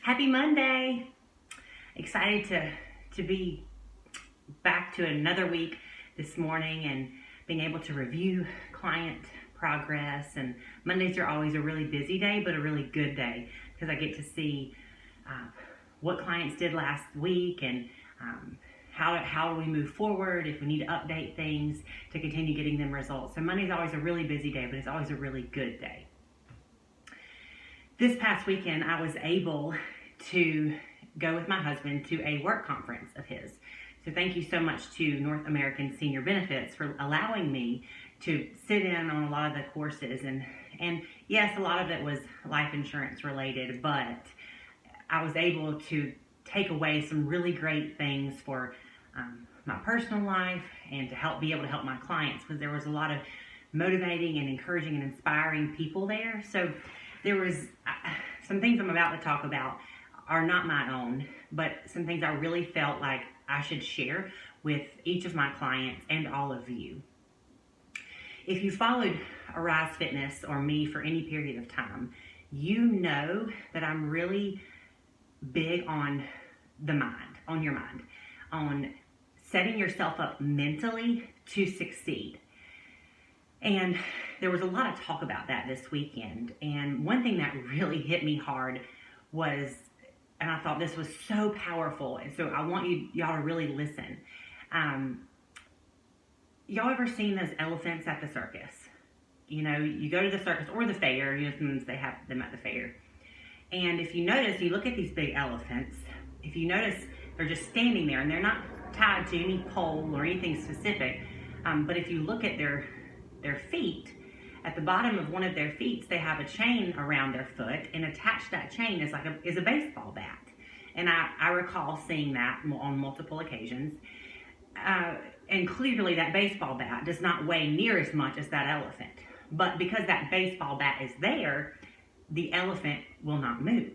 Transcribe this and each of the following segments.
Happy Monday. Excited to be back to another week this morning and being able to review client progress. And Mondays are always a really busy day, but a really good day because I get to see what clients did last week and how do we move forward, if we need to update things to continue getting them results. So Monday's always a really busy day, but it's always a really good day. This past weekend, I was able to go with my husband to a work conference of his. So thank you so much to North American Senior Benefits for allowing me to sit in on a lot of the courses. And yes, a lot of it was life insurance related, but I was able to take away some really great things for my personal life and to be able to help my clients, because there was a lot of motivating and encouraging and inspiring people there. So there was some things I'm about to talk about are not my own, but some things I really felt like I should share with each of my clients and all of you. If you followed Arise Fitness or me for any period of time, you know that I'm really big on the mind, on your mind, on setting yourself up mentally to succeed. And there was a lot of talk about that this weekend. And one thing that really hit me hard was, and I thought this was so powerful, and so I want y'all to really listen. Y'all ever seen those elephants at the circus? You know, you go to the circus or the fair, sometimes they have them at the fair. And if you notice, you look at these big elephants, if you notice, they're just standing there and they're not tied to any pole or anything specific. But if you look at their feet, at the bottom of one of their feet, they have a chain around their foot, and attached to that chain is a baseball bat. And I recall seeing that on multiple occasions. And clearly that baseball bat does not weigh near as much as that elephant. But because that baseball bat is there, the elephant will not move.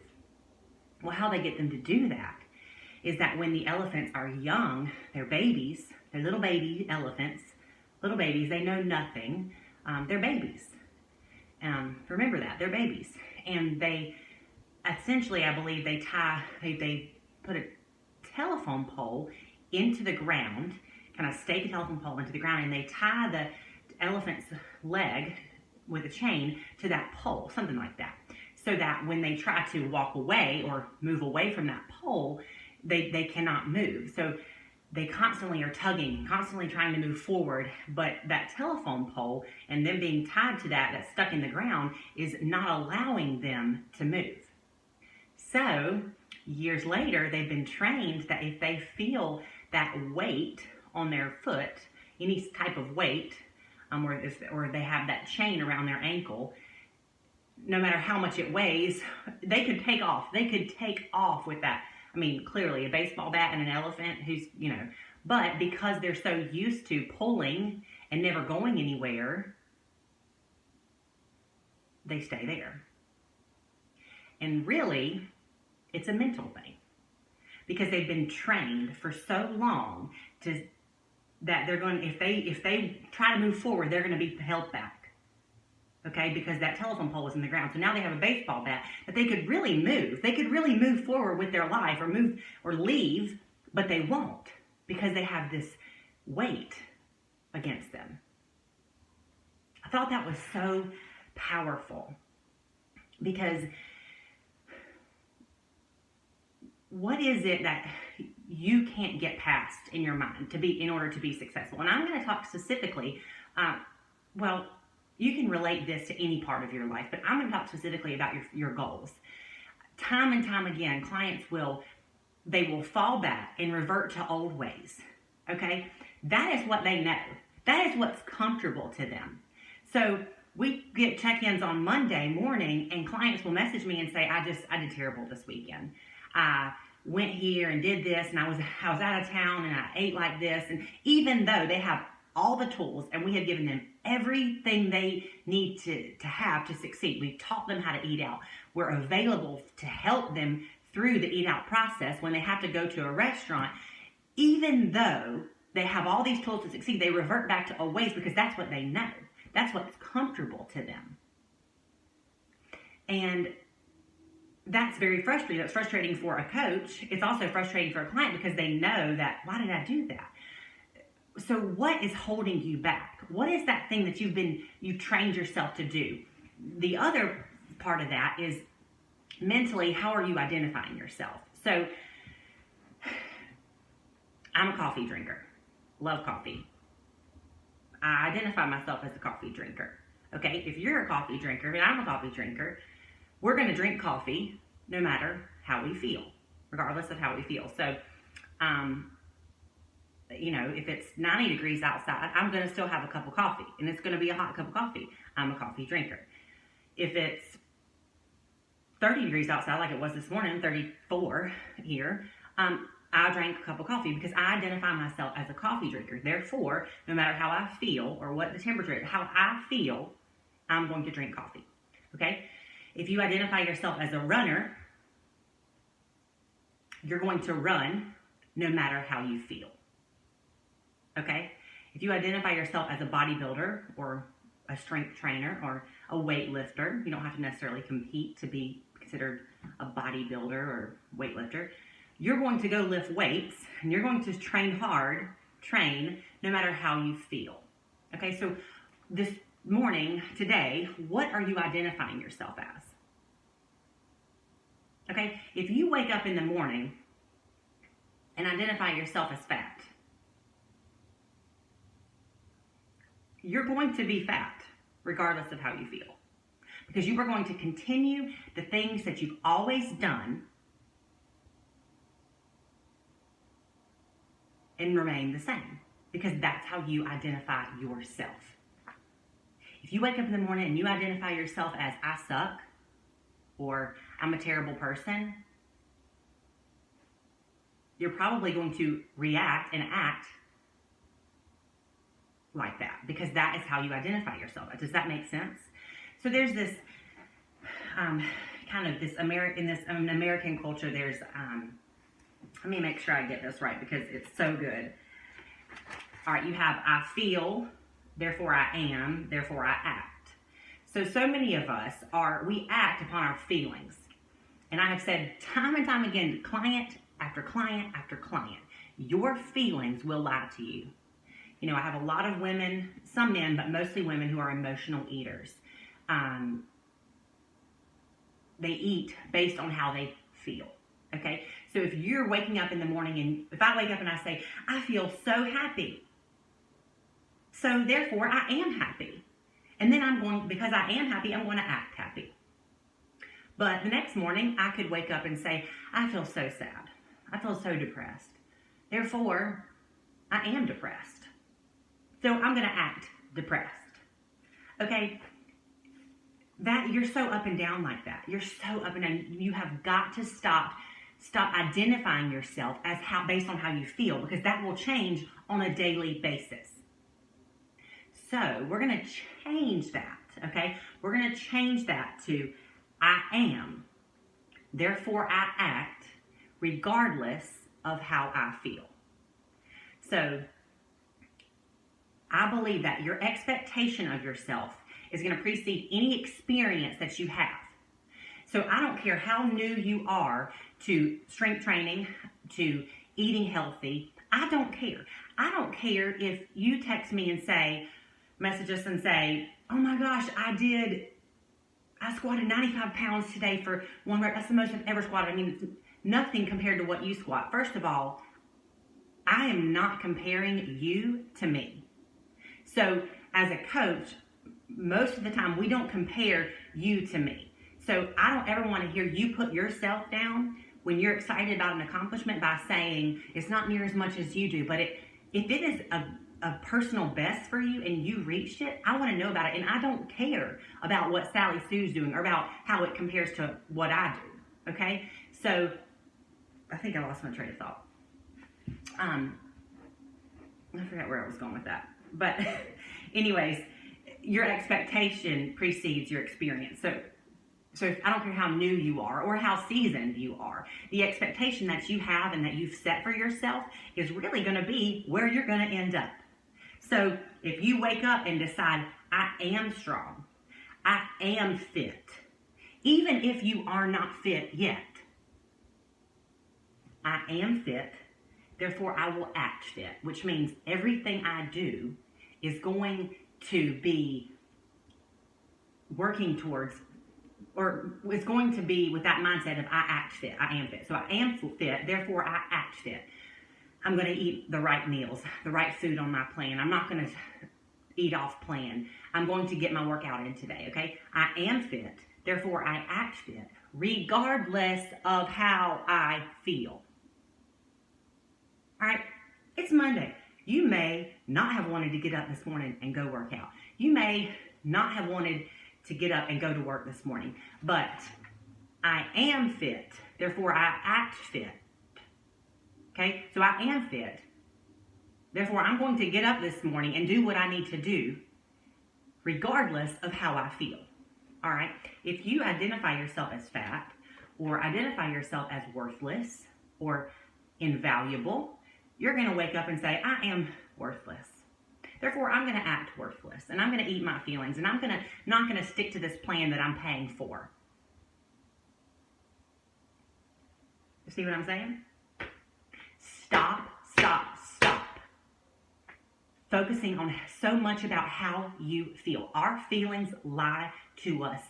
Well, how they get them to do that is that when the elephants are young, they're babies, they're little baby elephants, little babies, they know nothing. They're babies. Remember that, they're babies. And they essentially, I believe, they put a telephone pole into the ground, kind of stake a telephone pole into the ground, and they tie the elephant's leg with a chain to that pole, something like that. So that when they try to walk away or move away from that pole, they cannot move. So they constantly are tugging, constantly trying to move forward, but that telephone pole and them being tied to that's stuck in the ground is not allowing them to move. So years later, they've been trained that if they feel that weight on their foot, any type of weight, or they have that chain around their ankle, no matter how much it weighs, they could take off. They could take off with that. I mean, clearly a baseball bat and an elephant but because they're so used to pulling and never going anywhere, they stay there. And really, it's a mental thing, because they've been trained for so long that they're going, if they try to move forward, they're going to be held back. Okay, because that telephone pole was in the ground. So now they have a baseball bat that they could really move. They could really move forward with their life or move or leave, but they won't because they have this weight against them. I thought that was so powerful, because what is it that you can't get past in your mind in order to be successful? And I'm going to talk specifically, you can relate this to any part of your life, but I'm going to talk specifically about your goals. Time and time again, clients will fall back and revert to old ways, okay? That is what they know. That is what's comfortable to them. So we get check-ins on Monday morning, and clients will message me and say, I did terrible this weekend. I went here and did this, and I was out of town, and I ate like this. And even though they have all the tools, and we have given them everything they need to have to succeed. We've taught them how to eat out. We're available to help them through the eat out process when they have to go to a restaurant. Even though they have all these tools to succeed, they revert back to old ways because that's what they know. That's what's comfortable to them. And that's very frustrating. That's frustrating for a coach. It's also frustrating for a client because they know that, why did I do that? So what is holding you back? What is that thing that you've trained yourself to do? The other part of that is mentally, how are you identifying yourself? So I'm a coffee drinker, love coffee. I identify myself as a coffee drinker. Okay, if you're a coffee drinker and I'm a coffee drinker, we're going to drink coffee no matter how we feel, regardless of how we feel. So, if it's 90 degrees outside, I'm going to still have a cup of coffee, and it's going to be a hot cup of coffee. I'm a coffee drinker. If it's 30 degrees outside, like it was this morning, 34 here, I drank a cup of coffee because I identify myself as a coffee drinker. Therefore, no matter how I feel or what the temperature is, how I feel, I'm going to drink coffee. Okay? If you identify yourself as a runner, you're going to run no matter how you feel. Okay? If you identify yourself as a bodybuilder or a strength trainer or a weightlifter, you don't have to necessarily compete to be considered a bodybuilder or weightlifter. You're going to go lift weights and you're going to train no matter how you feel. Okay, so this morning, today, what are you identifying yourself as? Okay, if you wake up in the morning and identify yourself as fat, you're going to be fat regardless of how you feel. Because you are going to continue the things that you've always done and remain the same, because that's how you identify yourself. If you wake up in the morning and you identify yourself as I suck or I'm a terrible person, you're probably going to react and act like that, because that is how you identify yourself. Does that make sense? So there's this in this American culture, there's let me make sure I get this right because it's so good. All right, you have I feel, therefore I am, therefore I act. So many of us we act upon our feelings. And I have said time and time again, client after client after client, your feelings will lie to you. You know, I have a lot of women, some men, but mostly women who are emotional eaters. They eat based on how they feel. Okay, so if you're waking up in the morning and if I wake up and I say, I feel so happy, so therefore I am happy. And then because I am happy, I'm going to act happy. But the next morning I could wake up and say, I feel so sad. I feel so depressed. Therefore, I am depressed. So I'm going to act depressed. Okay? That you're so up and down like that. You're so up and down. You have got to stop identifying yourself as based on how you feel, because that will change on a daily basis. So we're going to change that, okay? We're going to change that to I am, therefore I act, regardless of how I feel. So I believe that your expectation of yourself is going to precede any experience that you have. So I don't care how new you are to strength training, to eating healthy. I don't care. I don't care if you text me and message us and say, oh my gosh, I squatted 95 pounds today for one rep. That's the most I've ever squatted. I mean, it's nothing compared to what you squat. First of all, I am not comparing you to me. So as a coach, most of the time we don't compare you to me. So I don't ever want to hear you put yourself down when you're excited about an accomplishment by saying it's not near as much as you do. But if it is a personal best for you and you reached it, I want to know about it. And I don't care about what Sally Sue's doing or about how it compares to what I do. Okay? So I think I lost my train of thought. I forgot where I was going with that. But anyways, your expectation precedes your experience. So I don't care how new you are or how seasoned you are, the expectation that you have and that you've set for yourself is really going to be where you're going to end up. So if you wake up and decide, I am strong, I am fit, Even if you are not fit yet. I am fit, therefore I will act fit, which means everything I do is going to be working towards, or it's going to be with that mindset of I act fit, I am fit. So I am fit, therefore I act fit. I'm going to eat the right meals, the right food on my plan. I'm not going to eat off plan. I'm going to get my workout in today, okay? I am fit, therefore I act fit, regardless of how I feel. All right, it's Monday. You may not have wanted to get up this morning and go work out. You may not have wanted to get up and go to work this morning, but I am fit, therefore I act fit. Okay, so I am fit, therefore I'm going to get up this morning and do what I need to do, regardless of how I feel. All right, if you identify yourself as fat, or identify yourself as worthless, or invaluable, you're going to wake up and say, I am worthless. Therefore, I'm going to act worthless, and I'm going to eat my feelings, and I'm not going to stick to this plan that I'm paying for. You see what I'm saying? Stop focusing on so much about how you feel. Our feelings lie to us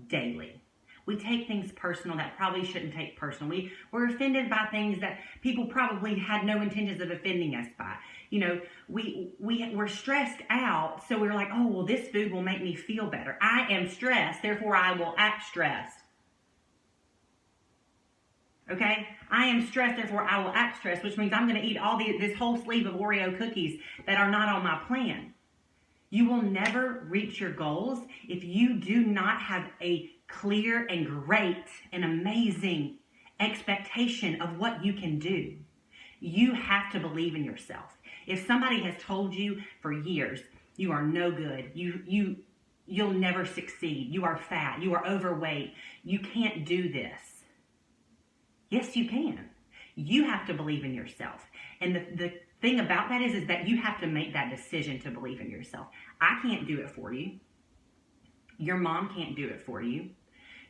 daily. We take things personal that probably shouldn't take personal. We're offended by things that people probably had no intentions of offending us by. You know, we're stressed out, so we're like, oh, well, this food will make me feel better. I am stressed, therefore I will act stressed. Okay? I am stressed, therefore I will act stressed, which means I'm going to eat this whole sleeve of Oreo cookies that are not on my plan. You will never reach your goals if you do not have a clear and great and amazing expectation of what you can do. You have to believe in yourself. If somebody has told you for years, you are no good, you'll never succeed, you are fat, you are overweight, you can't do this. Yes, you can. You have to believe in yourself. And the thing about that is that you have to make that decision to believe in yourself. I can't do it for you. Your mom can't do it for you.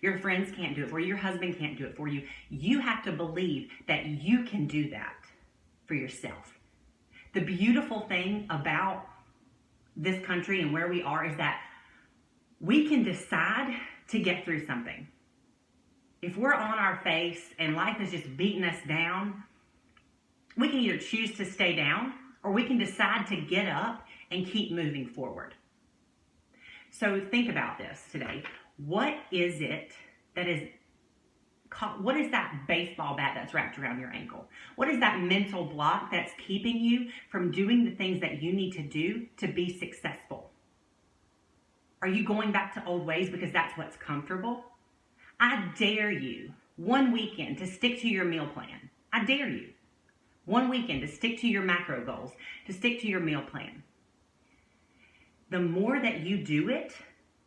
Your friends can't do it for you. Your husband can't do it for you. You have to believe that you can do that for yourself. The beautiful thing about this country and where we are is that we can decide to get through something. If we're on our face and life is just beating us down, we can either choose to stay down or we can decide to get up and keep moving forward. So think about this today. What is it that is called, what is that baseball bat that's wrapped around your ankle? What is that mental block that's keeping you from doing the things that you need to do to be successful? Are you going back to old ways because that's what's comfortable? I dare you one weekend to stick to your meal plan. I dare you one weekend to stick to your macro goals, to stick to your meal plan. The more that you do it,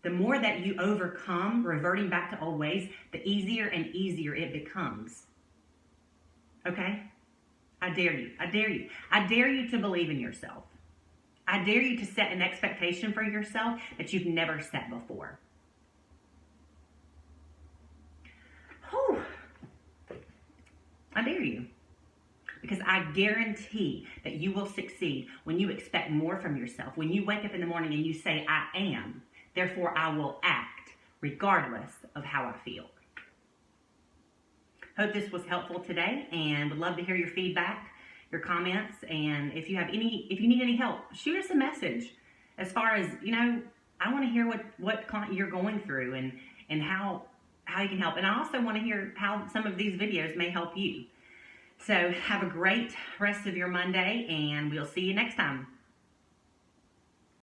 the more that you overcome reverting back to old ways, the easier and easier it becomes. Okay? I dare you. I dare you. I dare you to believe in yourself. I dare you to set an expectation for yourself that you've never set before. Whew. I dare you. Because I guarantee that you will succeed when you expect more from yourself. When you wake up in the morning and you say, I am, therefore I will act, regardless of how I feel. Hope this was helpful today, and would love to hear your feedback, your comments, and if you need any help, shoot us a message. As far as, I want to hear what you're going through and how you can help. And I also want to hear how some of these videos may help you. So have a great rest of your Monday, and we'll see you next time.